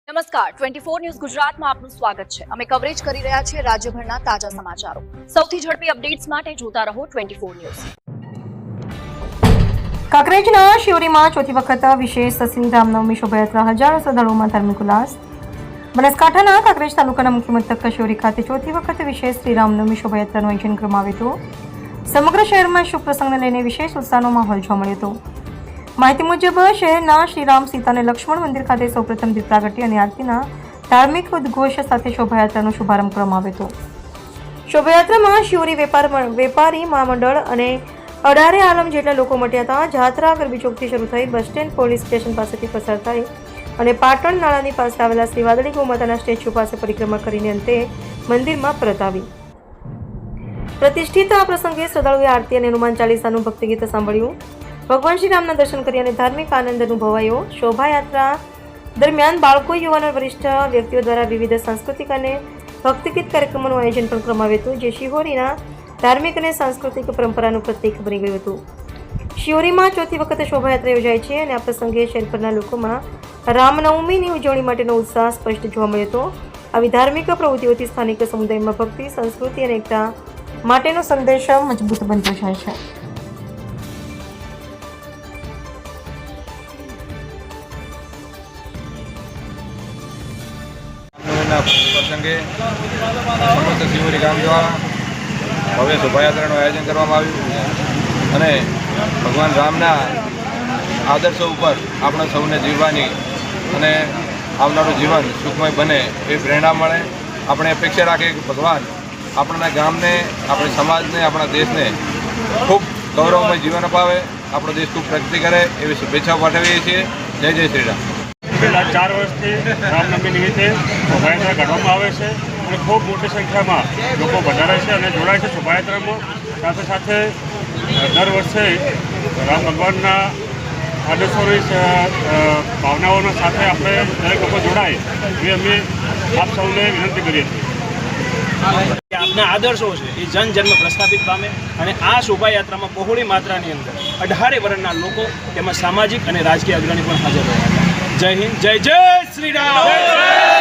નમસ્કાર 24 ન્યૂઝ ગુજરાતમાં આપનું સ્વાગત છે। અમે કવરેજ કરી રહ્યા છીએ રાજ્યભરના તાજા સમાચારો। સૌથી ઝડપી અપડેટ્સ માટે જોતા રહો 24 ન્યૂઝ। કાંકરેજના શિવરીમાં ચોથી વખત વિશેષ શ્રી રામનવમી શોભાયાત્રા હજારો શ્રદ્ધાળુઓમાં ધાર્મિક ઉલ્લાસ। બનાસકાંઠાના કાંકરેજ તાલુકાના મુખ્ય મથક શિવરી ખાતે ચોથી વખત વિશેષ શ્રી રામનવમી શોભાયાત્રાનું આયોજન કરવામાં આવ્યું હતું। સમગ્ર શહેરમાં શુભ પ્રસંગને લઈને વિશેષ ઉત્સાહનો માહોલ જોવા મળ્યો હતો। માહિતી મુજબ શહેરના શ્રીરામ સીતા અને લક્ષ્મણ મંદિર ખાતે સૌપ્રથમ દીપ પ્રાગટ્ય અને આરતીના ધાર્મિક ઉદ્ઘોષ સાથે શોભાયાત્રાનો શુભારંભ કરવામાં આવ્યો હતો। શોભાયાત્રામાં શિવરી વેપારી મહામંડળ અને અડારે આલમ જેટલા લોકો મટ્યા હતા। જાત્રા ગરબી ચોકથી શરૂ થઈ બસ સ્ટેન્ડ પોલીસ સ્ટેશન પાસેથી પસાર થઈ અને પાટણ નાળાની પાસે આવેલા શ્રી વાદળી ગૌમાતાના સ્ટેચ્યુ પાસે પરિક્રમા કરીને અંતે મંદિરમાં પરત આવી। પ્રતિષ્ઠિત આ પ્રસંગે શ્રદ્ધાળુઓએ આરતી અને હનુમાન ચાલીસાનું ભક્તિ ગીત સાંભળ્યું। ભગવાન શ્રી રામના દર્શન કરી અને ધાર્મિક આનંદ અનુભવાયો। શોભાયાત્રા દરમિયાન બાળકો, યુવાનો, વરિષ્ઠ વ્યક્તિઓ દ્વારા વિવિધ સાંસ્કૃતિક અને ભક્તિગીત કાર્યક્રમોનું આયોજન પણ કરવામાં આવ્યું હતું, જે શિહોરીના ધાર્મિક અને સાંસ્કૃતિક પરંપરાનું પ્રતીક બની ગયું હતું। શિહોરીમાં ચોથી વખત શોભાયાત્રા યોજાય છે અને આ પ્રસંગે શહેરભરના લોકોમાં રામનવમીની ઉજવણી માટેનો ઉત્સાહ સ્પષ્ટ જોવા મળ્યો હતો। આવી ધાર્મિક પ્રવૃત્તિઓથી સ્થાનિક સમુદાયમાં ભક્તિ, સંસ્કૃતિ અને એકતા માટેનો સંદેશ મજબૂત બનતો જાય છે। પ્રસંગે સમસ્ત શિવરી ગામ દ્વારા ભવ્ય શોભાયાત્રાનું આયોજન કરવામાં આવ્યું અને ભગવાન રામના આદર્શો ઉપર આપણે સૌને જીવવાની અને આવનારું જીવન સુખમય બને એ પ્રેરણા મળે। આપણે અપેક્ષા રાખીએ કે ભગવાન આપણા ગામને, આપણા સમાજને, આપણા દેશને ખૂબ ગૌરવમય જીવન અપાવે, આપણો દેશ ખૂબ પ્રગતિ કરે એવી શુભેચ્છાઓ પાઠવીએ છીએ। જય જય શ્રી રામ। છેલ્લા 4 વર્ષથી રામનવમી નિમિત્તે શોભાયાત્રા કાઢવામાં આવે છે અને ખૂબ મોટી સંખ્યામાં લોકો વધારે છે અને જોડાય છે શોભાયાત્રામાં। સાથે સાથે દર વર્ષે રામ ભગવાનના આદર્શોની ભાવનાઓના સાથે આપણે દરેક લોકો જોડાય એ અમે આપ સૌને વિનંતી કરીએ છીએ। આપના આદર્શો છે એ જન જન્મ પ્રસ્થાપિત પામે અને આ શોભાયાત્રામાં બહોળી માત્રાની અંદર 18 વર્ણના લોકો, તેમાં સામાજિક અને રાજકીય અગ્રણી પણ હાજર રહ્યા હતા। જય હિન્દ, જય જય શ્રી રામ।